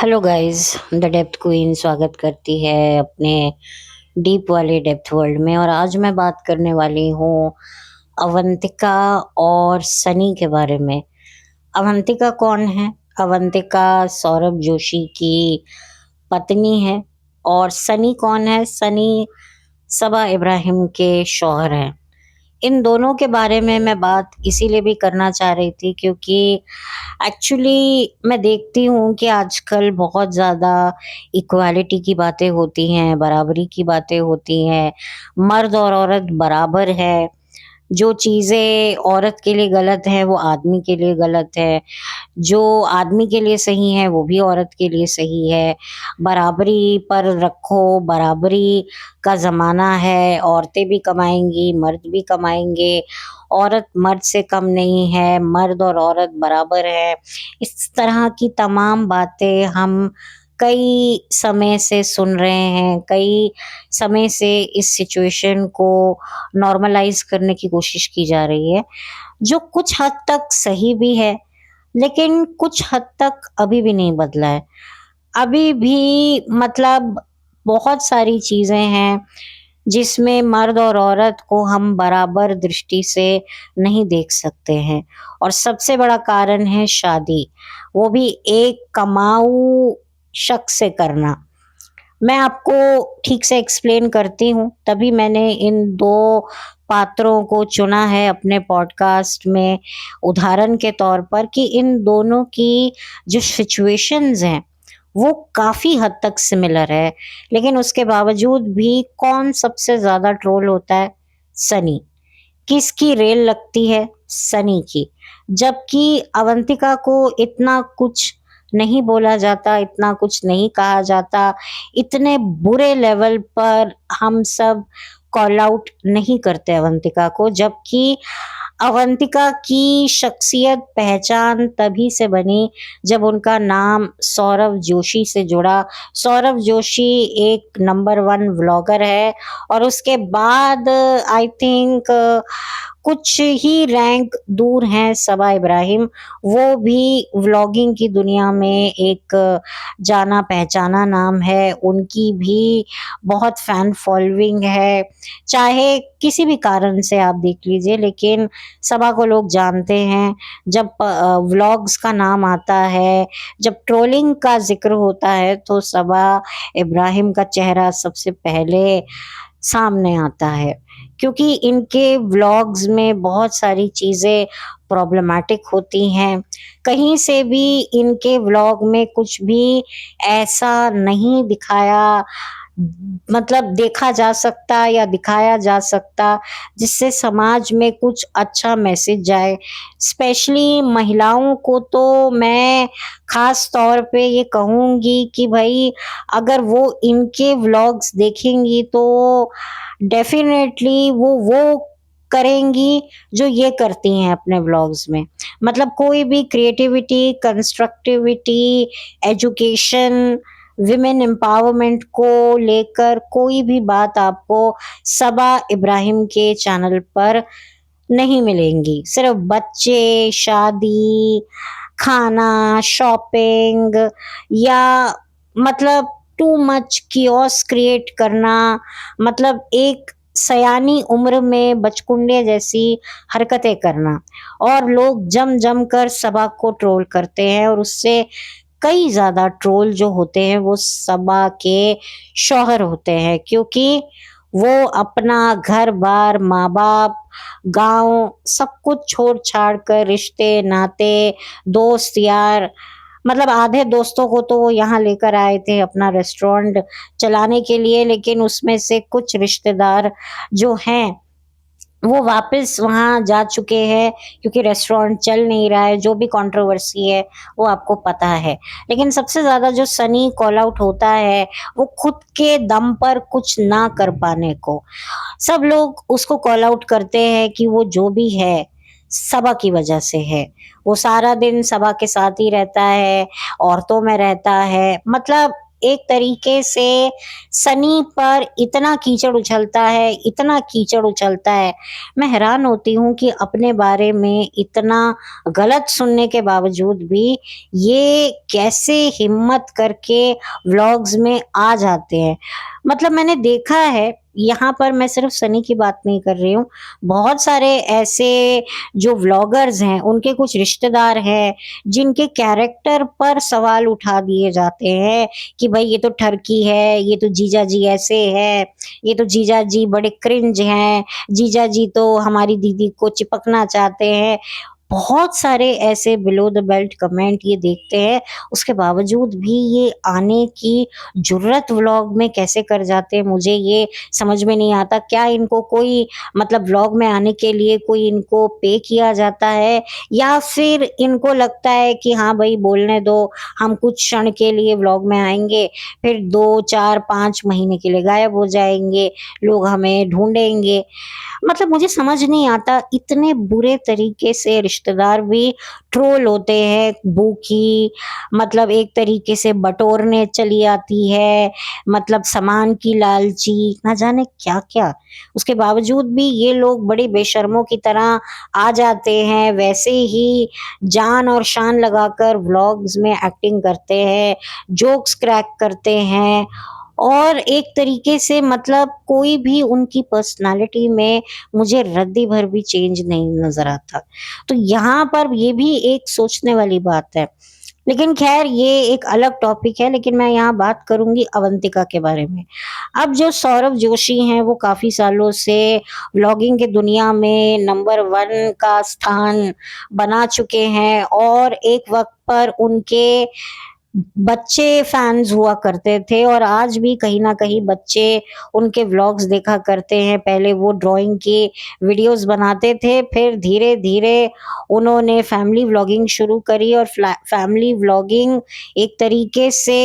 Hello guys. The depth queen स्वागत करती है अपने डीप वाले डेप्थ वर्ल्ड में। और आज मैं बात करने वाली हूँ अवंतिका और सनी के बारे में। अवंतिका कौन है? अवंतिका सौरभ जोशी की पत्नी है। और सनी कौन है? सनी सबा इब्राहिम के शौहर हैं। इन दोनों के बारे में मैं बात इसीलिए भी करना चाह रही थी क्योंकि एक्चुअली मैं देखती हूँ कि आजकल बहुत ज़्यादा इक्वालिटी की बातें होती हैं, बराबरी की बातें होती हैं, मर्द और औरत बराबर है। जो चीज़ें औरत के लिए गलत हैं वो आदमी के लिए गलत है, जो आदमी के लिए सही है वो भी औरत के लिए सही है। बराबरी पर रखो, बराबरी का ज़माना है, औरतें भी कमाएँगी, मर्द भी कमाएँगे, औरत मर्द से कम नहीं है, मर्द और औरत बराबर है। इस तरह की तमाम बातें हम कई समय से सुन रहे हैं, कई समय से इस सिचुएशन को नॉर्मलाइज़ करने की कोशिश की जा रही है, जो कुछ हद तक सही भी है, लेकिन कुछ हद तक अभी भी नहीं बदला है। अभी भी मतलब बहुत सारी चीज़ें हैं जिसमें मर्द और औरत को हम बराबर दृष्टि से नहीं देख सकते हैं। और सबसे बड़ा कारण है शादी, वो भी एक कमाऊ शख्स से करना। मैं आपको ठीक से एक्सप्लेन करती हूँ, तभी मैंने इन 2 पात्रों को चुना है अपने पॉडकास्ट में उदाहरण के तौर पर कि इन दोनों की जो सिचुएशंस हैं, वो काफ़ी हद तक सिमिलर है। लेकिन उसके बावजूद भी कौन सबसे ज़्यादा ट्रोल होता है? सनी। किसकी रेल लगती है? सनी की। जबकि अवंतिका को इतना कुछ नहीं बोला जाता, इतना कुछ नहीं कहा जाता, इतने बुरे लेवल पर हम सब कॉल आउट नहीं करते अवंतिका को। जबकि अवंतिका की शख्सियत पहचान तभी से बनी जब उनका नाम सौरभ जोशी से जुड़ा। सौरभ जोशी एक नंबर 1 व्लॉगर है और उसके बाद आई थिंक कुछ ही रैंक दूर हैं सबा इब्राहिम। वो भी व्लॉगिंग की दुनिया में एक जाना पहचाना नाम है, उनकी भी बहुत फ़ैन फॉलोइंग है। चाहे किसी भी कारण से आप देख लीजिए, लेकिन सबा को लोग जानते हैं। जब व्लॉग्स का नाम आता है, जब ट्रोलिंग का ज़िक्र होता है तो सबा इब्राहिम का चेहरा सबसे पहले सामने आता है, क्योंकि इनके व्लॉग्स में बहुत सारी चीज़ें प्रॉब्लमैटिक होती हैं। कहीं से भी इनके व्लॉग में कुछ भी ऐसा नहीं दिखाया, मतलब देखा जा सकता या दिखाया जा सकता जिससे समाज में कुछ अच्छा मैसेज जाए। स्पेशली महिलाओं को तो मैं ख़ास तौर पे ये कहूँगी कि भई अगर वो इनके व्लॉग्स देखेंगी तो डेफ़िनेटली वो करेंगी जो ये करती हैं अपने व्लॉग्स में। मतलब कोई भी creativity, constructivity, education, women empowerment को लेकर कोई भी बात आपको सबा इब्राहिम के चैनल पर नहीं मिलेंगी। सिर्फ़ बच्चे, शादी, खाना, शॉपिंग या मतलब टू मच कियोस्क क्रिएट करना, मतलब एक सयानी उम्र में बचकुंडे जैसी हरकतें करना। और लोग जम-जम कर सबा को ट्रोल करते हैं और उससे कई ज़्यादा ट्रोल जो होते हैं वो सबा के शौहर होते हैं, क्योंकि वो अपना घर-बार, माँ-बाप, गाँव सब कुछ छोड़-छाड़ कर रिश्ते, नाते, दोस्त यार, मतलब आधे दोस्तों को तो वो यहाँ लेकर आए थे अपना रेस्टोरेंट चलाने के लिए, लेकिन उसमें से कुछ रिश्तेदार जो हैं वो वापस वहाँ जा चुके हैं क्योंकि रेस्टोरेंट चल नहीं रहा है, जो भी कंट्रोवर्सी है वो आपको पता है। लेकिन सबसे ज़्यादा जो सनी कॉल आउट होता है, वो खुद के दम पर कुछ ना कर पाने को। सब लोग उसको कॉल आउट करते हैं कि वो जो भी है, सबा की वजह से है। वो सारा दिन सबा के साथ ही रहता है, औरतों में रहता है, मतलब एक तरीके से सनी पर इतना कीचड़ उछलता है, इतना कीचड़ उछलता है, मैं हैरान होती हूँ कि अपने बारे में इतना गलत सुनने के बावजूद भी ये कैसे हिम्मत करके व्लॉग्स में आ जाते हैं। मतलब मैंने देखा है, यहाँ पर मैं सिर्फ सनी की बात नहीं कर रही हूँ, बहुत सारे ऐसे जो व्लॉगर्स हैं, उनके कुछ रिश्तेदार हैं, जिनके कैरेक्टर पर सवाल उठा दिए जाते हैं कि भाई ये तो ठरकी है, ये तो जीजा जी ऐसे है, ये तो जीजा जी बड़े क्रिंज हैं, जीजा जी तो हमारी दीदी को चिपकना चाहते हैं। बहुत सारे ऐसे बिलो द बेल्ट कमेंट ये देखते हैं, उसके बावजूद भी ये आने की जुर्रत व्लॉग में कैसे कर जाते हैं, मुझे ये समझ में नहीं आता। क्या इनको कोई मतलब व्लॉग में आने के लिए कोई इनको पे किया जाता है, या फिर इनको लगता है कि हाँ भाई बोलने दो, हम कुछ क्षण के लिए व्लॉग में आएंगे, फिर 2 4 5 महीने के लिए गायब हो जाएंगे, लोग हमें ढूंढेंगे। मतलब मुझे समझ नहीं आता, इतने बुरे तरीके से रिश्तेदार भी ट्रोल होते हैं। बू की मतलब एक तरीके से बटोरने चली आती है, मतलब सामान की लालची, ना जाने क्या-क्या। उसके बावजूद भी ये लोग बड़े बेशर्मों की तरह आ जाते हैं, वैसे ही जान और शान लगाकर व्लॉग्स में एक्टिंग करते हैं, जोक्स क्रैक करते हैं, और एक तरीके से मतलब कोई भी उनकी पर्सनैलिटी में मुझे रत्ती भर भी चेंज नहीं नज़र आता। तो यहाँ पर ये भी एक सोचने वाली बात है। लेकिन ख़ैर ये एक अलग टॉपिक है, लेकिन मैं यहाँ बात करूँगी अवंतिका के बारे में। अब जो सौरभ जोशी हैं वो काफ़ी सालों से व्लॉगिंग की दुनिया में नंबर 1 का स्थान बना चुके हैं, और एक वक़्त पर उनके बच्चे फैन्स हुआ करते थे, और आज भी कहीं न कहीं बच्चे उनके व्लॉग्स देखा करते हैं। पहले वो ड्राइंग की वीडियोज़ बनाते थे, फिर धीरे-धीरे उन्होंने फैमिली व्लॉगिंग शुरू करी, और फैमिली व्लॉगिंग एक तरीके से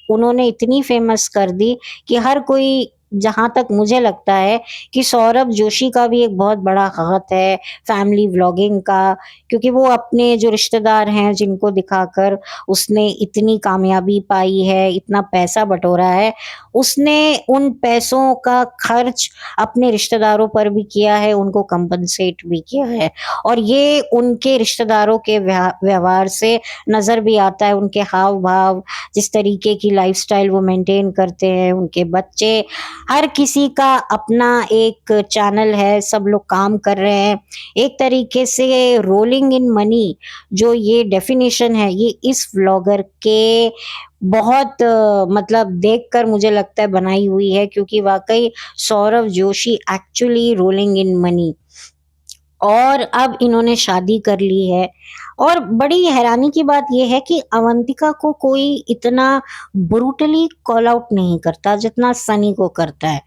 उन्होंने इतनी फ़ेमस कर दी कि हर कोई, जहाँ तक मुझे लगता है कि सौरभ जोशी का भी एक बहुत बड़ा हाथ है फैमिली व्लॉगिंग का, क्योंकि वो अपने जो रिश्तेदार हैं जिनको दिखाकर उसने इतनी कामयाबी पाई है, इतना पैसा बटोरा है, उसने उन पैसों का खर्च अपने रिश्तेदारों पर भी किया है, उनको कंपनसेट भी किया है, और ये उनके रिश्तेदारों के व्यवहार से नज़र भी आता है, उनके हाव-भाव, जिस तरीके की लाइफ़स्टाइल वो मेंटेन करते हैं, उनके बच्चे, हर किसी का अपना एक चैनल है, सब लोग काम कर रहे हैं। एक तरीके से रोलिंग इन मनी जो ये डेफिनेशन है, ये इस व्लॉगर के बहुत मतलब देखकर मुझे लगता है बनाई हुई है, क्योंकि वाक़ई Saurabh Joshi actually rolling in money. और अब इन्होंने शादी कर ली है, और बड़ी हैरानी की बात ये है कि अवंतिका को कोई इतना ब्रूटली कॉल आउट नहीं करता जितना सनी को करता है।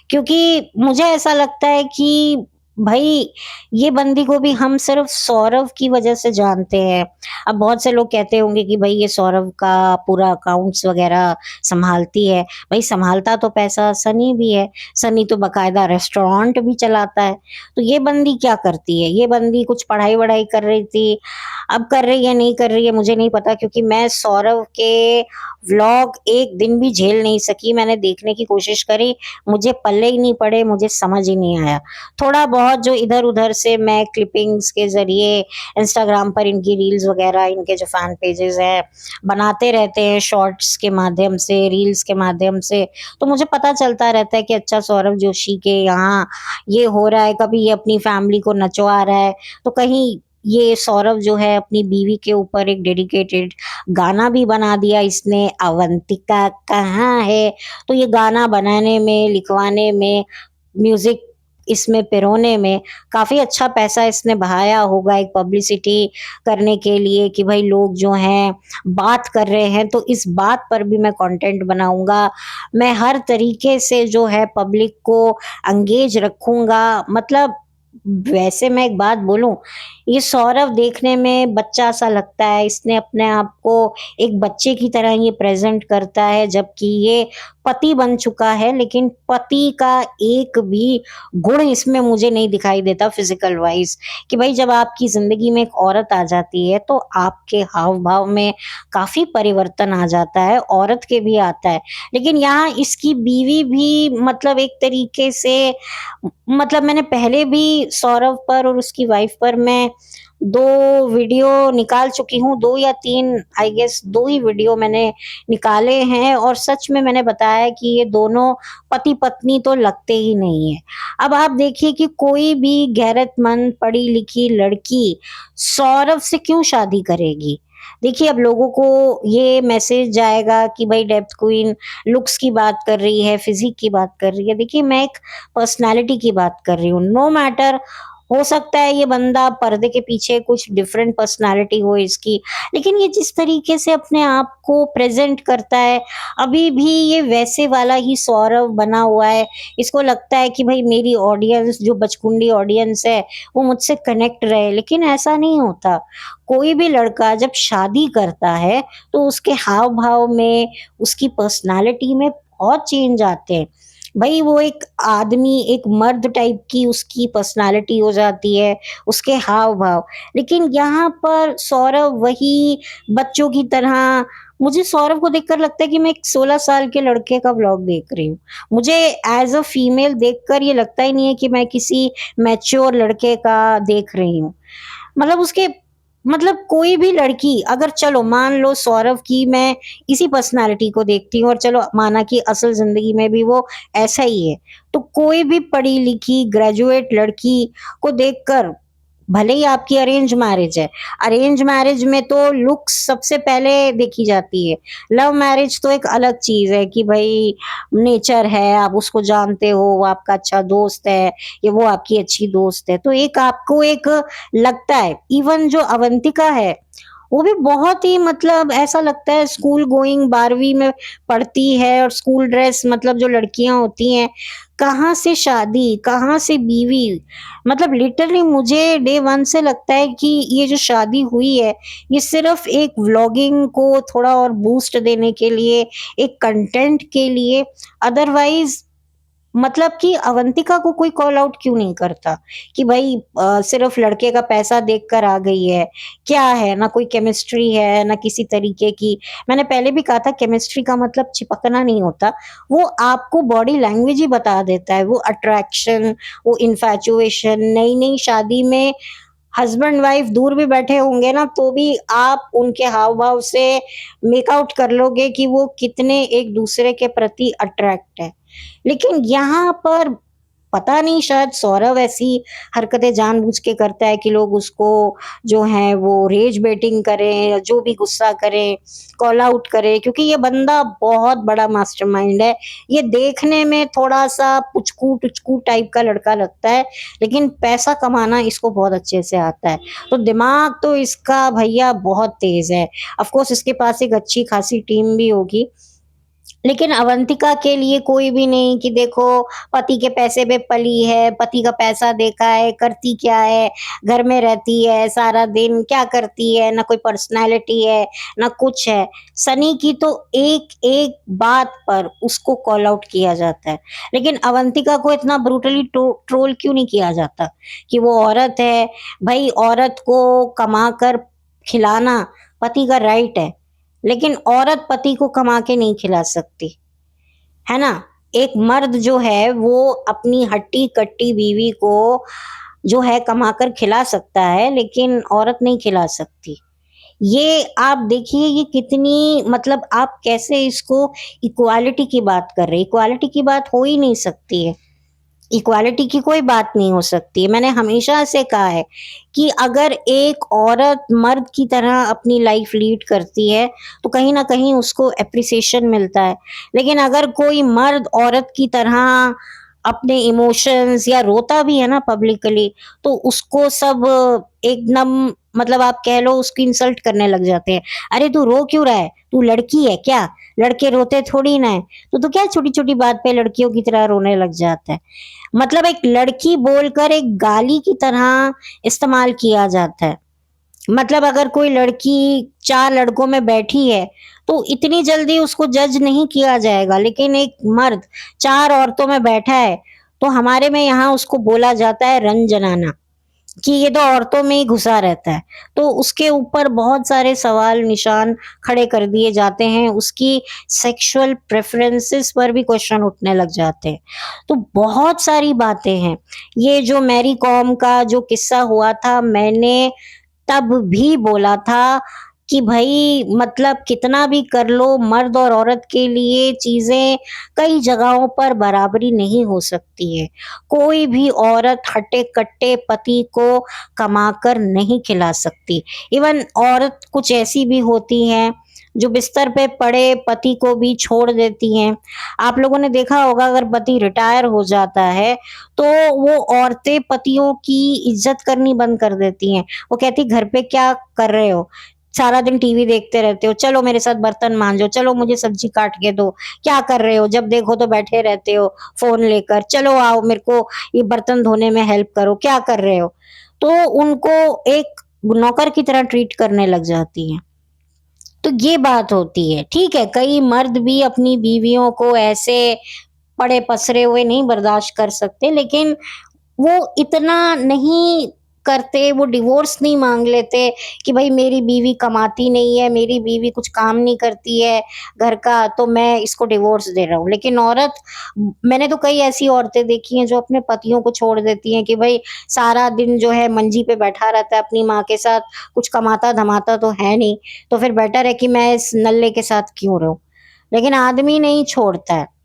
क्योंकि मुझे ऐसा लगता है कि भई ये बंदी को भी हम सिर्फ़ सौरभ की वज़ह से जानते हैं। अब बहुत से लोग कहते होंगे कि भई ये सौरभ का पूरा अकाउंट्स वग़ैरह सँभालती है। भई सँभालता तो पैसा सनी भी है, सनी तो बाकायदा रेस्टोरेंट भी चलाता है। तो ये बंदी क्या करती है? ये बंदी कुछ पढ़ाई-वढ़ाई कर रही थी, अब कर रही है, नहीं कर रही है, मुझे नहीं पता, क्योंकि मैं सौरभ के व्लॉग एक दिन भी झेल नहीं सकी। मैंने देखने की कोशिश करी, मुझे पल्ले ही नहीं पड़े, मुझे समझ ही नहीं आया। थोड़ा बहुत जो इधर-उधर से मैं क्लिपिंग्स के ज़रिए इंस्टाग्राम पर इनकी रील्स वगैरह, इनके जो फैन पेजेज़ हैं, बनाते रहते हैं शॉर्ट्स के माध्यम से, रील्स के माध्यम से, तो मुझे पता चलता रहता है कि अच्छा सौरभ जोशी के यहाँ ये हो रहा है, कभी ये अपनी फैमिली को नचवा रहा है, तो कहीं ये सौरभ जो है अपनी बीवी के ऊपर एक डेडिकेटेड गाना भी बना दिया इसने, अवंतिका कहाँ है? तो ये गाना बनाने में, लिखवाने में, म्यूज़िक इसमें पिरोने में काफ़ी अच्छा पैसा इसने बहाया होगा, एक पब्लिसिटी करने के लिए कि भई लोग जो हैं बात कर रहे हैं, तो इस बात पर भी मैं कंटेंट बनाऊँगा। मैं हर तरीके से जो है पब्लिक को एंगेज रखूँगा। मतलब वैसे मैं एक बात बोलूँ, ये सौरव देखने में बच्चा सा लगता है, इसने अपने आप को एक बच्चे की तरह ये प्रेज़ेंट करता है, जबकि ये पति बन चुका है, लेकिन पति का एक भी गुण इसमें मुझे नहीं दिखाई देता फ़िज़िकल वाइज़, कि भई जब आपकी ज़िंदगी में एक औरत आ जाती है, तो आपके हाव-भाव में काफ़ी परिवर्तन आ जाता है, औरत के भी आता है। लेकिन यहाँ इसकी बीवी भी मतलब एक तरीके से मतलब मैंने पहले भी सौरव पर और उसकी वाइफ पर मैं 2 वीडियो निकाल चुकी हूँ, 2 या 3 आई गेस 2 ही वीडियो मैंने निकाले हैं और सच में मैंने बताया कि ये दोनों पति-पत्नी तो लगते ही नहीं हैं। अब आप देखिए कि कोई भी गैरतमंद पढ़ी-लिखी लड़की सौरव से क्यों शादी करेगी? देखिए अब लोगों को ये मैसेज जाएगा कि भई डेब्ट क्वीन लुक्स की बात कर रही है, फिज़िक की बात कर रही है। देखिए मैं एक पर्सनैलिटी की बात कर रही हूँ। नो मैटर हो सकता है ये बंदा पर्दे के पीछे कुछ डिफरेंट पर्सनैलिटी हो इसकी, लेकिन ये जिस तरीके से अपने आप को प्रेज़ेंट करता है, अभी भी ये वैसे वाला ही सौरव बना हुआ है। इसको लगता है कि भई मेरी ऑडियंस जो बचकुंडी ऑडियंस है, वो मुझसे कनेक्ट रहे, लेकिन ऐसा नहीं होता। कोई भी लड़का जब शादी करता है, तो उसके हाव-भाव में, उसकी पर्सनैलिटी में बहुत चेंज आते हैं। भई वो एक आदमी, एक मर्द टाइप की उसकी पर्सनैलिटी हो जाती है, उसके हाव-भाव। लेकिन यहाँ पर सौरव वही बच्चों की तरह मुझे सौरव को देखकर लगता है कि मैं एक 16 साल के लड़के का व्लॉग देख रही हूँ। मुझे एज़ अ फीमेल देखकर ये लगता ही नहीं है कि मैं किसी मैच्योर लड़के का देख रही हूँ। मतलब उसके मतलब कोई भी लड़की अगर चलो मान लो सौरव की मैं इसी पर्सनैलिटी को देखती हूँ और चलो माना कि असल ज़िंदगी में भी वो ऐसा ही है। तो कोई भी पढ़ी-लिखी ग्रेजुएट लड़की को देखकर भले ही आपकी अरेंज मैरिज है, अरेंज मैरिज में तो लुक्स सबसे पहले देखी जाती है। लव मैरिज तो एक अलग चीज़ है कि भई नेचर है, आप उसको जानते हो, वो आपका अच्छा दोस्त है या वो आपकी अच्छी दोस्त है। तो एक आपको एक लगता है इवन जो अवंतिका है, वो भी बहुत ही मतलब ऐसा लगता है स्कूल गोइंग 12वीं में पढ़ती है और स्कूल ड्रेस मतलब जो लड़कियाँ होती हैं, कहाँ से शादी, कहाँ से बीवी। मतलब लिटरली मुझे डे 1 से लगता है कि ये जो शादी हुई है, ये सिर्फ़ एक व्लॉगिंग को थोड़ा और बूस्ट देने के लिए, एक कंटेंट के लिए, अदरवाइज़ मतलब कि अवंतिका को कोई कॉल आउट क्यों नहीं करता कि भई सिर्फ़ लड़के का पैसा देखकर आ गई है। क्या है, ना कोई केमिस्ट्री है, ना किसी तरीके की मैंने पहले भी कहा था केमिस्ट्री का मतलब चिपकना नहीं होता। वो आपको बॉडी लैंग्वेज ही बता देता है, वो अट्रैक्शन, वो इन्फैचुएशन नई-नई शादी में हस्बैंड वाइफ दूर भी बैठे होंगे ना, तो भी आप उनके हाव-भाव से मेक आउट कर लोगे कि वो कितने एक-दूसरे के प्रति अट्रैक्ट है। लेकिन यहाँ पर पता नहीं शायद सौरव ऐसी हरकतें जानबूझ के करता है कि लोग उसको जो है वो रेज बेटिंग करें या जो भी गुस्सा करें, कॉल आउट करें क्योंकि ये बंदा बहुत बड़ा मास्टरमाइंड है। ये देखने में थोड़ा-सा पुचकू-टुचकू टाइप का लड़का लगता है, लेकिन पैसा कमाना इसको बहुत अच्छे से आता है। तो दिमाग तो इसका भैया बहुत तेज़ है। ऑफ़ कोर्स इसके पास एक अच्छी खासी टीम भी होगी। लेकिन अवंतिका के लिए कोई भी नहीं कि देखो पति के पैसे पे पली है, पति का पैसा देखा है, करती क्या है, घर में रहती है, सारा दिन क्या करती है, ना कोई पर्सनैलिटी है, ना कुछ है। सनी की तो एक-एक बात पर उसको कॉल आउट किया जाता है। लेकिन अवंतिका को इतना ब्रूटली ट्रोल क्यों नहीं किया जाता कि वो औरत है, भई औरत को कमाकर खिलाना पति का राइट है। लेकिन औरत पति को कमा के नहीं खिला सकती, है ना? एक मर्द जो है वो अपनी हट्टी-कट्टी बीवी को जो है कमाकर खिला सकता है, लेकिन औरत नहीं खिला सकती। ये आप देखिए ये कितनी मतलब आप कैसे इसको इक्वालिटी की बात कर रहे हैं, इक्वालिटी की बात हो ही नहीं सकती है। इक्वालिटी की कोई बात नहीं हो सकती है। मैंने हमेशा से कहा है कि अगर एक औरत मर्द की तरह अपनी लाइफ लीड करती है, तो कहीं न कहीं उसको एप्रिसिएशन मिलता है। लेकिन अगर कोई मर्द औरत की तरह अपने इमोशंस या रोता भी है ना पब्लिकली, तो उसको सब एकदम मतलब आप कह लो उसकी इंसल्ट करने लग जाते हैं। अरे तू रो क्यों रहा है? तू लड़की है क्या? लड़के रोते थोड़ी ना है। तो क्या छोटी-छोटी बात पे लड़कियों की तरह रोने लग जाता है? मतलब एक लड़की बोलकर एक गाली की तरह इस्तेमाल किया जाता है। मतलब अगर कोई लड़की 4 लड़कों में बैठी है, तो इतनी जल्दी उसको जज नहीं किया जाएगा, लेकिन एक मर्द 4 औरतों में बैठा है, तो हमारे में यहाँ उसको बोला जाता है रंजनाना, कि ये तो औरतों में ही घुसा रहता है। तो उसके ऊपर बहुत सारे सवाल निशान खड़े कर दिए जाते हैं, उसकी सेक्सुअल प्रेफ़रेंसेस पर भी क्वेश्चन उठने लग जाते हैं। तो बहुत सारी बातें हैं। ये जो मैरी कॉम का जो किस्सा हुआ था, मैंने तब भी बोला था कि भई मतलब कितना भी कर लो, मर्द और औरत के लिए चीज़ें कई जगहों पर बराबरी नहीं हो सकती है। कोई भी औरत हट्टे-कट्टे पति को कमाकर नहीं खिला सकती। इवन औरत कुछ ऐसी भी होती हैं, जो बिस्तर पे पड़े पति को भी छोड़ देती हैं। आप लोगों ने देखा होगा अगर पति रिटायर हो जाता है, तो वो औरतें पतियों की इज़्ज़त करनी बंद कर देती हैं। वो कहती घर पे क्या कर रहे हो? सारा दिन टीवी देखते रहते हो, चलो मेरे साथ बर्तन मांजो, चलो मुझे सब्जी काट के दो, क्या कर रहे हो? जब देखो तो बैठे रहते हो फ़ोन लेकर, चलो आओ मेरे को ये बर्तन धोने में हेल्प करो, क्या कर रहे हो? तो उनको एक नौकर की तरह ट्रीट करने लग जाती हैं। तो ये बात होती है, ठीक है, कई मर्द भी अपनी बीवियों को ऐसे पड़े पसरे हुए नहीं बर्दाश्त कर सकते, लेकिन वो इतना नहीं करते, वो डिवोर्स नहीं माँग लेते कि भई मेरी बीवी कमाती नहीं है, मेरी बीवी कुछ काम नहीं करती है घर का, तो मैं इसको डिवोर्स दे रहा हूँ। लेकिन औरत मैंने तो कई ऐसी औरतें देखी हैं जो अपने पतियों को छोड़ देती हैं कि भई सारा दिन जो है मंजी पे बैठा रहता है अपनी माँ के साथ, कुछ कमाता-धमाता तो है नहीं, तो फिर बेटर है कि मैं इस नल्ले के साथ क्यों रहूँ। लेकिन आदमी नहीं छोड़ता है।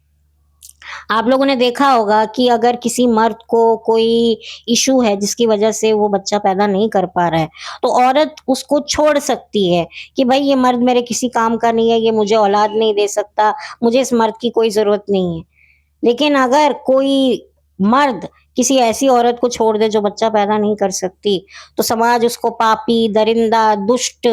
आप लोगों ने देखा होगा कि अगर किसी मर्द को कोई इश्यू है जिसकी वजह से वो बच्चा पैदा नहीं कर पा रहा है, तो औरत उसको छोड़ सकती है कि भई ये मर्द मेरे किसी काम का नहीं है, ये मुझे औलाद नहीं दे सकता, मुझे इस मर्द की कोई ज़रूरत नहीं है। लेकिन अगर कोई मर्द किसी ऐसी औरत को छोड़ दे जो बच्चा पैदा नहीं कर सकती, तो समाज उसको पापी, दरिंदा, दुष्ट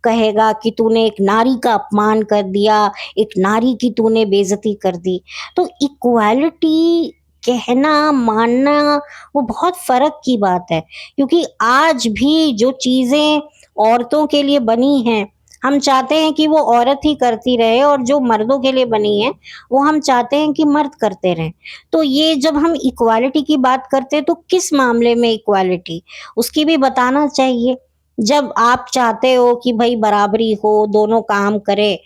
कहेगा कि तूने एक नारी का अपमान कर दिया, एक नारी की तूने बेइज़्ज़ती कर दी। तो इक्वालिटी कहना, मानना वो बहुत फ़र्क की बात है, क्योंकि आज भी जो चीज़ें औरतों के लिए बनी हैं, हम चाहते हैं कि वो औरत ही करती रहे और जो मर्दों के लिए बनी हैं, वो हम चाहते हैं कि मर्द करते रहें। तो ये जब हम इक्वालिटी की बात करते हैं तो किस मामले में इक्वालिटी? उसकी भी बताना चाहिए। जब आप चाहते हो कि भई बराबरी हो, दोनों काम करें,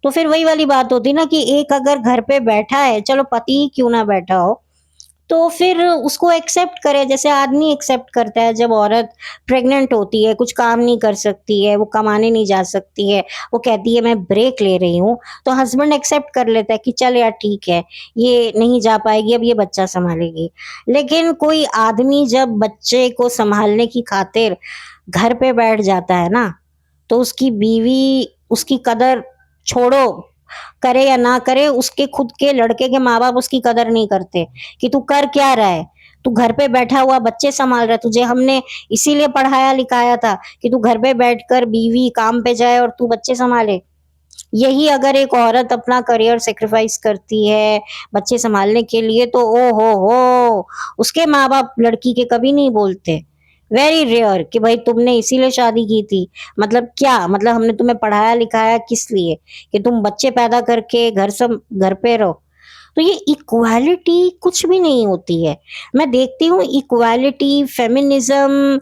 तो फिर वही वाली बात होती है ना कि एक अगर घर पे बैठा है, चलो पति ही क्यों ना बैठा हो, तो फिर उसको एक्सेप्ट करें जैसे आदमी एक्सेप्ट करता है जब औरत प्रेग्नेंट होती है, कुछ काम नहीं कर सकती है, वो कमाने नहीं जा सकती है, वो कहती है मैं ब्रेक ले रही हूँ, तो हस्बैंड एक्सेप्ट कर लेता है कि चल यार ठीक है, ये नहीं जा पाएगी, अब ये बच्चा सँभालेगी। लेकिन कोई आदमी जब बच्चे को सँभालने की खातिर घर पे बैठ जाता है ना, तो उसकी बीवी उसकी कदर छोड़ो, करे या ना करे, उसके खुद के लड़के के माँ-बाप उसकी कदर नहीं करते कि तू कर क्या रहा है? तू घर पे बैठा हुआ बच्चे सँभाल रहा है, तुझे हमने इसीलिए पढ़ाया-लिखाया था कि तू घर पे बैठकर बीवी काम पे जाए और तू बच्चे सँभाले। यही अगर एक औरत अपना करियर सैक्रिफाइस करती है, बच्चे सँभालने के लिए तो ओ हो हो! उसके माँ-बाप लड़की के कभी नहीं बोलते। वेरी रेयर कि भाई तुमने इसीलिए शादी की थी। मतलब क्या? मतलब हमने तुम्हें पढ़ाया-लिखाया किस लिए? कि तुम बच्चे पैदा करके घर पे रहो। तो ये इक्वालिटी कुछ भी नहीं होती है। मैं देखती हूँ इक्वालिटी, फेमिनिज़्म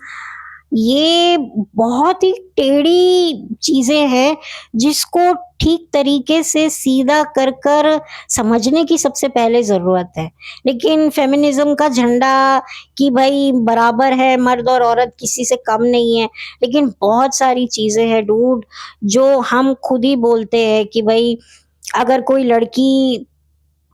ये बहुत ही टेढ़ी चीज़ें हैं, जिसको ठीक तरीके से सीधा कर समझने की सबसे पहले ज़रूरत है। लेकिन फेमिनिज़्म का झंडा कि भई बराबर है, मर्द और औरत किसी से कम नहीं है, लेकिन बहुत सारी चीज़ें हैं डूड, जो हम खुद ही बोलते हैं कि भई अगर कोई लड़की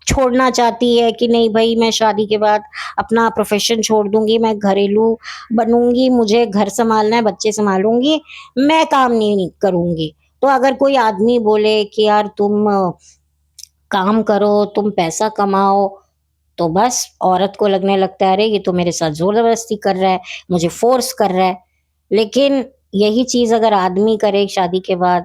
छोड़ना चाहती है कि नहीं भई मैं शादी के बाद अपना प्रोफ़ेशन छोड़ दूँगी, मैं घरेलू बनूँगी, मुझे घर सँभालना है, बच्चे सँभालूँगी, मैं काम नहीं करूँगी। तो अगर कोई आदमी बोले कि यार तुम काम करो, तुम पैसा कमाओ, तो बस औरत को लगने लगता है अरे ये तो मेरे साथ ज़ोर-ज़बरदस्ती कर रहा है, मुझे फ़ोर्स कर रहा है। लेकिन यही चीज़ अगर आदमी करे शादी के बाद,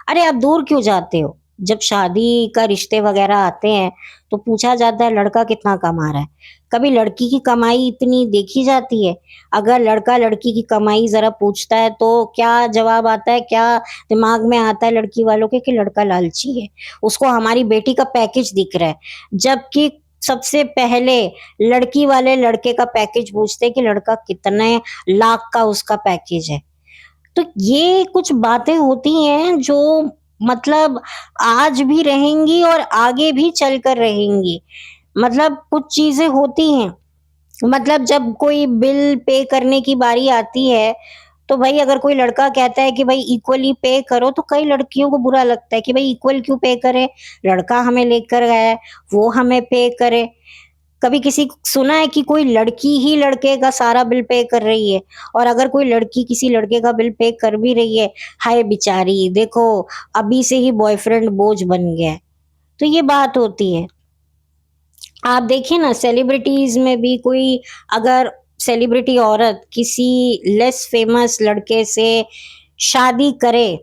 "अरे! आप दूर क्यों जाते हो?" जब शादी का रिश्ते वग़ैरह आते हैं, तो पूछा जाता है लड़का कितना कमा रहा है? कभी लड़की की कमाई इतनी देखी जाती है? अगर लड़का लड़की की कमाई ज़रा पूछता है तो क्या जवाब आता है, क्या दिमाग में आता है लड़की वालों के कि लड़का लालची है। उसको हमारी बेटी का पैकेज दिख रहा है। जबकि सबसे पहले लड़की वाले लड़के का पैकेज पूछते हैं कि लड़का कितने लाख का उसका पैकेज है। तो ये कुछ बातें होती हैं जो मतलब आज भी रहेंगी और आगे भी चलकर रहेंगी। मतलब कुछ चीज़ें होती हैं, मतलब जब कोई बिल पे करने की बारी आती है, तो भई अगर कोई लड़का कहता है कि भई इक्वली पे करो, तो कई लड़कियों को बुरा लगता है कि भई इक्वल क्यों पे करें? लड़का हमें लेकर गया है, वो हमें पे करे। कभी किसी सुना है कि कोई लड़की ही लड़के का सारा बिल पे कर रही है? और अगर कोई लड़की किसी लड़के का बिल पे कर भी रही है, हाय बेचारी देखो अभी से ही बॉयफ्रेंड बोझ बन गया है। तो ये बात होती है। आप देखिए ना सेलिब्रिटीज़ में भी कोई अगर सेलिब्रिटी औरत किसी लेस फेमस लड़के से शादी करे,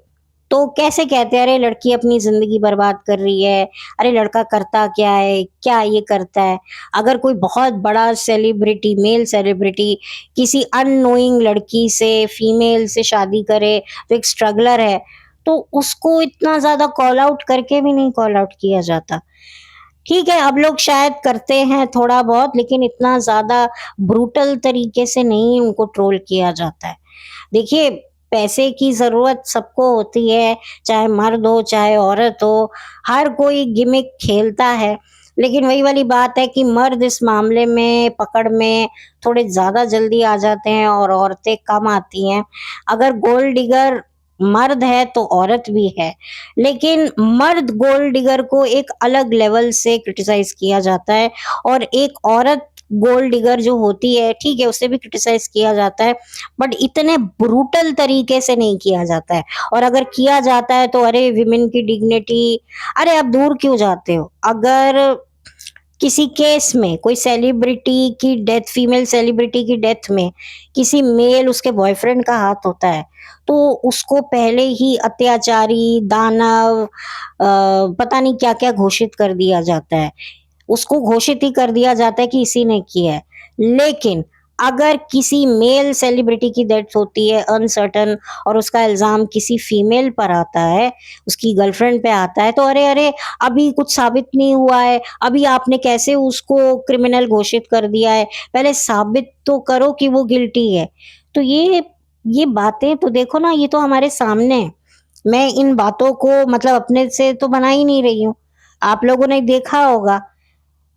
तो कैसे कहते हैं, "अरे! लड़की अपनी ज़िंदगी बर्बाद कर रही है। अरे! लड़का करता क्या है? क्या ये करता है?" अगर कोई बहुत बड़ा सेलिब्रिटी, मेल सेलिब्रिटी किसी अननोइंग लड़की से, फीमेल से शादी करे, तो एक स्ट्रगलर है, तो उसको इतना ज़्यादा कॉल आउट करके भी नहीं कॉल आउट किया जाता। ठीक है, अब लोग शायद करते हैं थोड़ा बहुत लेकिन इतना ज़्यादा ब्रूटल तरीके से नहीं उनको ट्रोल किया जाता है। देखिए, पैसे की ज़रूरत सबको होती है, चाहे मर्द हो, चाहे औरत हो, हर कोई गिमिक खेलता है। लेकिन वही वाली बात है कि मर्द इस मामले में पकड़ में थोड़े ज़्यादा जल्दी आ जाते हैं और औरतें कम आती हैं। अगर गोल्ड डिगर मर्द है तो औरत भी है। लेकिन मर्द गोल्ड डिगर को एक अलग लेवल से क्रिटिसाइज़ किया जाता है और एक औरत गोल्ड डिगर जो होती है, ठीक है, उसे भी क्रिटिसाइज़ किया जाता है, बट इतने ब्रूटल तरीके से नहीं किया जाता है। और अगर किया जाता है तो अरे विमेन की डिग्निटी, अरे आप दूर क्यों जाते हो? अगर किसी केस में कोई सेलिब्रिटी की डेथ, फीमेल सेलिब्रिटी की डेथ में किसी मेल उसके बॉयफ्रेंड का हाथ होता है, तो उसको पहले ही अत्याचारी, दानव पता नहीं क्या-क्या घोषित कर दिया जाता है। उसको घोषित ही कर दिया जाता है कि इसी ने किया है। लेकिन अगर किसी मेल सेलिब्रिटी की डेथ होती है अनसर्टेन और उसका इल्ज़ाम किसी फीमेल पर आता है, उसकी गर्लफ्रेंड पे आता है, तो अरे, अरे! अभी कुछ साबित नहीं हुआ है, अभी आपने कैसे उसको क्रिमिनल घोषित कर दिया है? पहले साबित तो करो कि वो गिल्टी है। तो ये बातें तो देखो ना, ये तो हमारे सामने है। मैं इन बातों को मतलब अपने से तो बना ही नहीं रही हूँ। आप लोगों ने देखा होगा।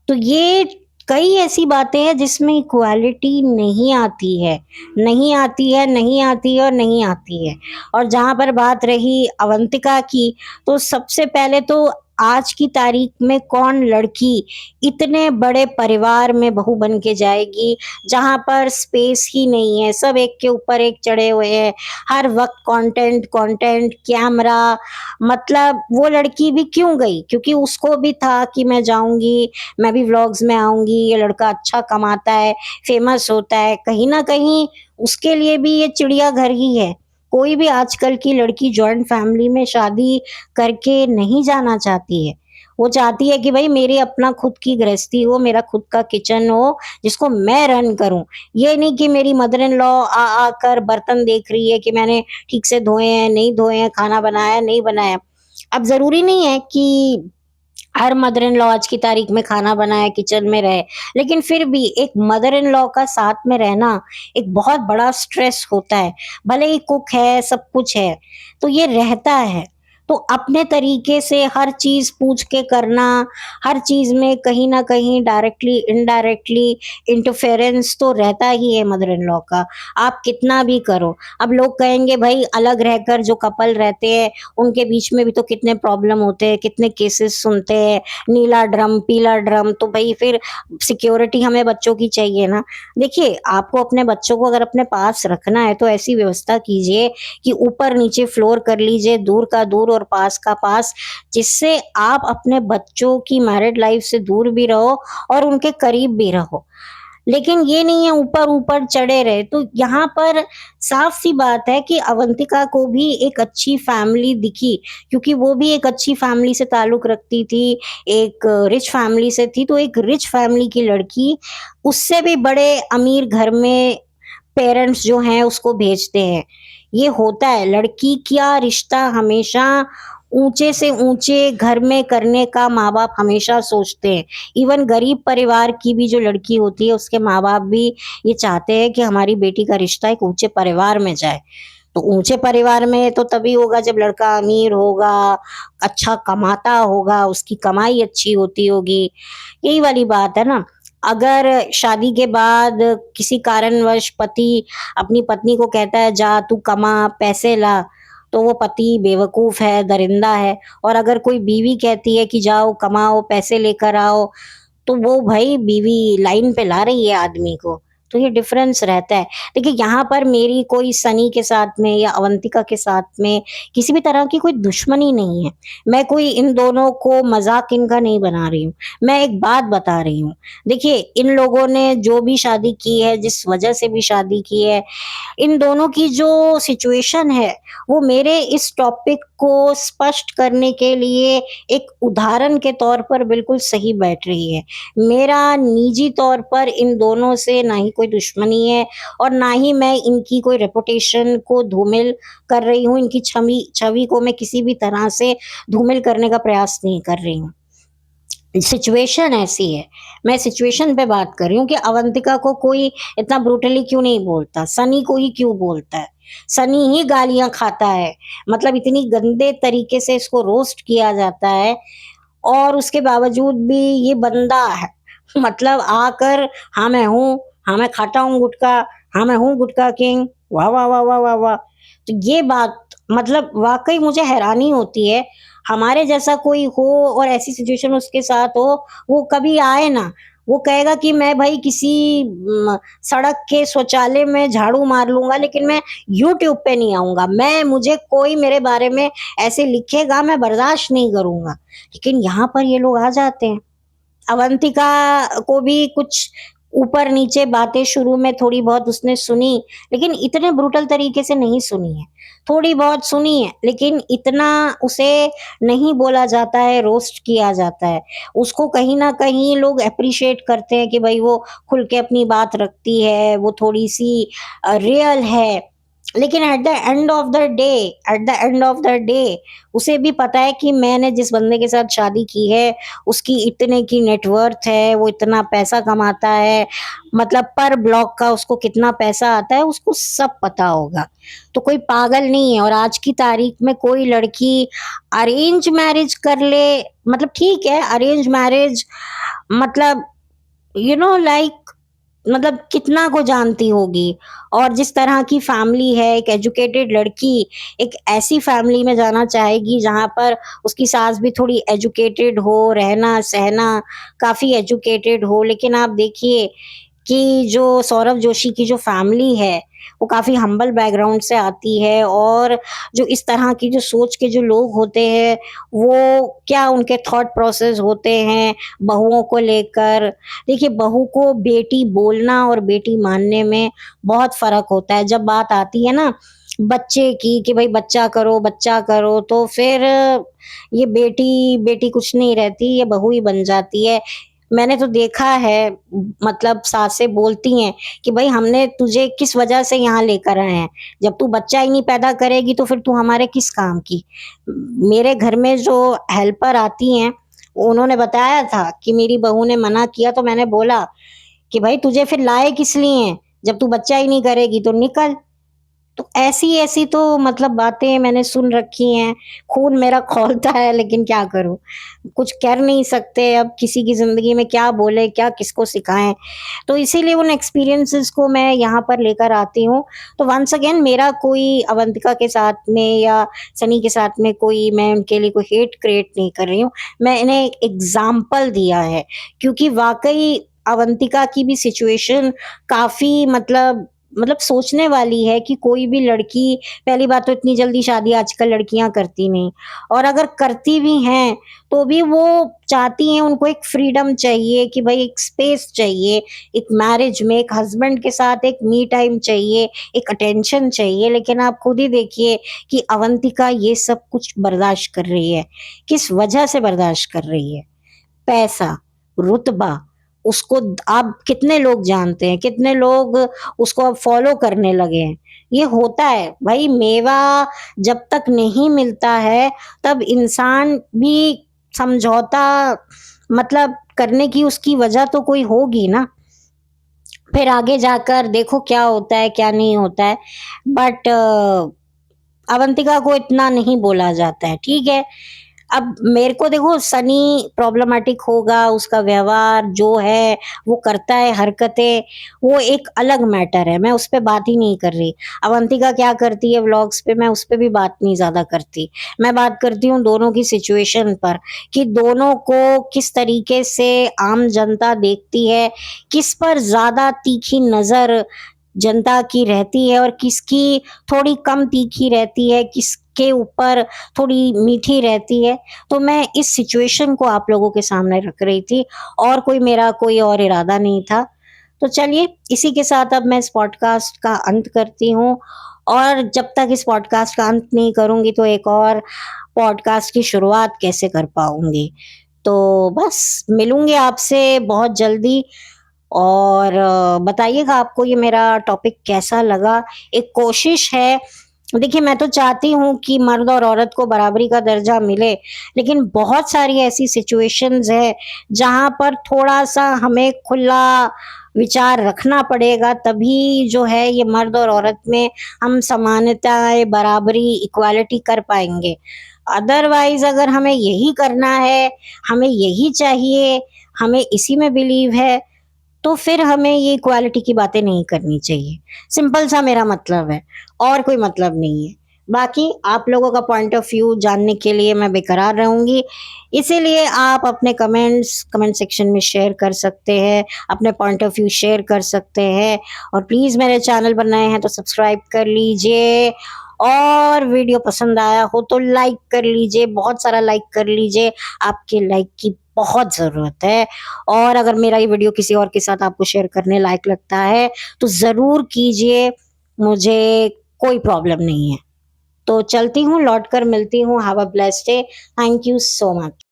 तो ये कई ऐसी बातें हैं जिसमें इक्वालिटी नहीं आती है, नहीं आती है, नहीं आती है और नहीं आती है। और जहाँ पर बात रही अवंतिका की, तो सबसे पहले तो आज की तारीख में कौन लड़की इतने बड़े परिवार में बहू बन के जाएगी, जहाँ पर स्पेस ही नहीं है, सब एक के ऊपर एक चढ़े हुए हैं, हर वक़्त कंटेंट, कंटेंट, कैमरा, मतलब वो लड़की भी क्यों गई? क्योंकि उसको भी था कि मैं जाऊँगी, मैं भी व्लॉग्स में आऊँगी, ये लड़का अच्छा कमाता है, फेमस होता है, कहीं न कहीं उसके लिए भी ये चिड़ियाघर ही है। कोई भी आजकल की लड़की जॉइंट फैमिली में शादी करके नहीं जाना चाहती है। वो चाहती है कि भई मेरी अपना खुद की गृहस्थी हो, मेरा खुद का किचन हो, जिसको मैं रन करूँ। ये नहीं कि मेरी मदर इन लॉ आकर बर्तन देख रही है कि मैंने ठीक से धोए हैं, नहीं धोए हैं, खाना बनाया है, नहीं बनाया। अब ज़रूरी नहीं है कि हर मदर इन लॉ आज की तारीख में खाना बनाए, किचन में रहे। लेकिन फिर भी एक मदर इन लॉ का साथ में रहना एक बहुत बड़ा स्ट्रेस होता है। भले ही कुक है, सब कुछ है, तो ये रहता है। तो अपने तरीके से हर चीज़ पूछ के करना, हर चीज़ में कहीं न कहीं डायरेक्टली, इनडायरेक्टली इंटरफेरेंस तो रहता ही है मदर इन लॉ का, आप कितना भी करो। अब लोग कहेंगे भई अलग रहकर जो कपल रहते हैं, उनके बीच में भी तो कितने प्रॉब्लम होते हैं, कितने केसेस सुनते हैं, नीला ड्रम, पीला ड्रम, तो भई फिर सिक्योरिटी हमें बच्चों की चाहिए ना। देखिए, आपको अपने बच्चों को अगर अपने पास रखना है तो ऐसी व्यवस्था कीजिए कि ऊपर-नीचे फ्लोर कर लीजिए, दूर का दूर और पास का पास, जिससे आप अपने बच्चों की मैरिड लाइफ से दूर भी रहो और उनके करीब भी रहो। लेकिन ये नहीं है ऊपर-ऊपर चढ़े रहे। तो यहाँ पर साफ-सी बात है कि अवंतिका को भी एक अच्छी फैमिली दिखी, क्योंकि वो भी एक अच्छी फैमिली से ताल्लुक़ रखती थी, एक रिच फैमिली से थी, तो एक रिच फैमिली की लड़की उससे भी बड़े अमीर घर में पेरेंट्स जो हैं उसको भेजते हैं। ये होता है, लड़की का रिश्ता हमेशा ऊँचे से ऊँचे घर में करने का माँ-बाप हमेशा सोचते हैं। इवन गरीब परिवार की भी जो लड़की होती है, उसके माँ-बाप भी ये चाहते हैं कि हमारी बेटी का रिश्ता एक ऊँचे परिवार में जाए। तो ऊँचे परिवार में तो तभी होगा जब लड़का अमीर होगा, अच्छा कमाता होगा, उसकी कमाई अच्छी होती होगी। यही वाली बात है ना। अगर शादी के बाद किसी कारणवश पति अपनी पत्नी को कहता है जा तू कमा, पैसे ला, तो वो पति बेवकूफ़ है, दरिंदा है। और अगर कोई बीवी कहती है कि जाओ कमाओ, पैसे लेकर आओ, तो वो भई बीवी लाइन पे ला रही है आदमी को। तो ये डिफ़रेंस रहता है। देखिए यहाँ पर मेरी कोई सनी के साथ में या अवंतिका के साथ में किसी भी तरह की कोई दुश्मनी नहीं है। मैं कोई इन दोनों को मज़ाक इनका नहीं बना रही हूँ। मैं एक बात बता रही हूँ। देखिए इन लोगों ने जो भी शादी की है, जिस वजह से भी शादी की है, इन दोनों की जो सिचुएशन है, वो मेरे इस टॉपिक को स्पष्ट करने के लिए एक उदाहरण के तौर पर बिल्कुल सही बैठ रही है। मेरा निजी तौर पर इन दोनों से ना ही कोई दुश्मनी है और ना ही मैं इनकी कोई रेपुटेशन को धूमिल कर रही हूँ, इनकी छवि छवि को मैं किसी भी तरह से धूमिल करने का प्रयास नहीं कर रही हूँ। सिचुएशन ऐसी है, मैं सिचुएशन पे बात कर रही हूँ कि अवंतिका को कोई इतना ब्रूटली क्यों नहीं बोलता, सनी को ही क्यों बोलता है। सनी ही गालियाँ खाता है, मतलब इतनी गंदे तरीके से इसको रोस्ट किया जाता है और उसके बावजूद भी ये बंदा है मतलब आकर हाँ, मैं हूँ, हाँ, मैं खाता हूँ गुटखा, हाँ, मैं हूँ गुटखा किंग, वाह, वाह, वाह, वाह, वाह, वाह! तो ये बात मतलब वाक़ई मुझे हैरानी होती है, हमारे जैसा कोई हो और ऐसी सिचुएशन उसके साथ हो, वो कभी आए ना, वो कहेगा कि मैं भई किसी सड़क के शौचालय में झाड़ू मार लूँगा, लेकिन मैं यूट्यूब पे नहीं आऊँगा। मुझे कोई मेरे बारे में ऐसे लिखेगा, मैं बर्दाश्त नहीं करूँगा। लेकिन यहाँ पर ये लोग आ जाते हैं। अवंतिका को भी कुछ ऊपर-नीचे बातें शुरू में थोड़ी बहुत उसने सुनी, लेकिन इतने ब्रूटल तरीके से नहीं सुनी है। थोड़ी बहुत सुनी है, लेकिन इतना उसे नहीं बोला जाता है, रोस्ट किया जाता है। उसको कहीं न कहीं लोग एप्रिशिएट करते हैं कि भई वो खुल के अपनी बात रखती है, वो थोड़ी-सी रियल है। लेकिन at the end of the day उसे भी पता है कि मैंने जिस बंदे के साथ शादी की है, उसकी इतने की नेटवर्थ है, वो इतना पैसा कमाता है, मतलब पर ब्लॉक का उसको कितना पैसा आता है, उसको सब पता होगा। तो कोई पागल नहीं है और आज की तारीख में कोई लड़की अरेंज मैरिज कर ले, मतलब ठीक है, अरेंज मैरिज मतलब लाइक मतलब कितना को जानती होगी और जिस तरह की फैमिली है, एक एजुकेटेड लड़की एक ऐसी फैमिली में जाना चाहेगी जहाँ पर उसकी सास भी थोड़ी एजुकेटेड हो, रहना-सहना काफ़ी एजुकेटेड हो। लेकिन आप देखिए कि जो सौरभ जोशी की जो फैमिली है, वो काफ़ी हम्बल बैकग्राउंड से आती है और जो इस तरह की जो सोच के जो लोग होते हैं, वो क्या उनके थॉट प्रोसेस होते हैं बहुओं को लेकर। देखिए, बहू को बेटी बोलना और बेटी मानने में बहुत फ़र्क होता है। जब बात आती है ना बच्चे की कि भई बच्चा करो, तो फिर ये बेटी कुछ नहीं रहती, ये बहू ही बन जाती है। मैंने तो देखा है मतलब सासें बोलती हैं कि भई हमने तुझे किस वजह से यहाँ लेकर आए हैं। जब तू बच्चा ही नहीं पैदा करेगी तो फिर तू हमारे किस काम की? मेरे घर में जो हेल्पर आती हैं, उन्होंने बताया था कि मेरी बहू ने मना किया तो मैंने बोला कि भाई तुझे फिर लाए किस लिए हैं? जब तू बच्चा ही नहीं करेगी तो निकल। तो ऐसी-ऐसी तो मतलब बातें मैंने सुन रखी हैं। खून मेरा खौलता है लेकिन क्या करूँ? कुछ कर नहीं सकते अब किसी की ज़िंदगी में क्या बोले, क्या किसको सिखाएँ? तो इसीलिए उन एक्सपीरियंसेस को मैं यहाँ पर लेकर आती हूँ। तो वन्स अगेन मेरा कोई अवंतिका के साथ में या सनी के साथ में कोई मैं उनके लिए कोई हेट क्रिएट नहीं कर रही हूँ। मैंने एक एग्ज़ाम्पल दिया है क्योंकि वाक़ई अवंतिका की भी सिचुएशन काफ़ी मतलब मतलब सोचने वाली है कि कोई भी लड़की, पहली बात तो इतनी जल्दी शादी आजकल लड़कियां करती नहीं, और अगर करती भी हैं तो भी वो चाहती हैं, उनको एक फ्रीडम चाहिए कि भाई एक स्पेस चाहिए, एक मैरिज में एक हस्बैंड के साथ एक मी टाइम चाहिए, एक अटेंशन चाहिए। लेकिन आप खुद ही देखिए कि अवंतिका ये सब कुछ बर्दाश्त कर रही है, किस वजह से बर्दाश्त कर रही है? पैसा, रुतबा, उसको आप कितने लोग जानते हैं, कितने लोग उसको अब फॉलो करने लगे हैं। ये होता है भाई, मेवा जब तक नहीं मिलता है तब इंसान भी समझौता मतलब करने की उसकी वजह तो कोई होगी ना। फिर आगे जाकर देखो क्या होता है क्या नहीं होता है। बट अवंतिका को इतना नहीं बोला जाता है, ठीक है। अब मेरे को देखो सनी प्रॉब्लमैटिक होगा, उसका व्यवहार जो है, वो करता है हरकतें, वो एक अलग मैटर है, मैं उस पे बात ही नहीं कर रही। अवंतिका क्या करती है व्लॉग्स पे, मैं उस पे भी बात नहीं ज़्यादा करती। मैं बात करती हूँ दोनों की सिचुएशन पर, कि दोनों को किस तरीके से आम जनता देखती है, किस पर ज़्यादा तीखी नज़र जनता की रहती है और किसकी थोड़ी कम तीखी रहती है, किसके ऊपर थोड़ी मीठी रहती है। तो मैं इस सिचुएशन को आप लोगों के सामने रख रही थी, और कोई मेरा कोई और इरादा नहीं था। तो चलिए इसी के साथ अब मैं इस पॉडकास्ट का अंत करती हूँ, और जब तक इस पॉडकास्ट का अंत नहीं करूँगी तो एक और पॉडकास्ट की शुरुआत कैसे कर पाऊँगी। तो बस मिलूँगी आपसे बहुत जल्दी, और बताइएगा आपको ये मेरा टॉपिक कैसा लगा। एक कोशिश है, देखिए मैं तो चाहती हूँ कि मर्द और औरत को बराबरी का दर्जा मिले, लेकिन बहुत सारी ऐसी सिचुएशंस है जहाँ पर थोड़ा-सा हमें खुला विचार रखना पड़ेगा, तभी जो है ये मर्द और औरत में हम समानताएँ, बराबरी, इक्वालिटी कर पाएँगे। अदरवाइज़ अगर हमें यही करना है, हमें यही चाहिए, हमें इसी में बिलीव है, तो फिर हमें ये इक्वालिटी की बातें नहीं करनी चाहिए। सिंपल सा मेरा मतलब है, और कोई मतलब नहीं है। बाकी आप लोगों का पॉइंट ऑफ व्यू जानने के लिए मैं बेकरार रहूँगी, इसीलिए आप अपने कमेंट्स कमेंट सेक्शन में शेयर कर सकते हैं, अपने पॉइंट ऑफ व्यू शेयर कर सकते हैं, और प्लीज़ मेरे चैनल पर नए हैं तो सब्सक्राइब कर लीजिए, और वीडियो पसंद आया हो तो लाइक कर लीजिए, बहुत सारा लाइक कर लीजिए, आपके लाइक की बहुत ज़रूरत है। और अगर मेरा ये वीडियो किसी और के साथ आपको शेयर करने लायक लगता है तो ज़रूर कीजिए, मुझे कोई प्रॉब्लम नहीं है। तो चलती हूँ, लौट कर मिलती हूँ। Have a blessed day. Thank you so much.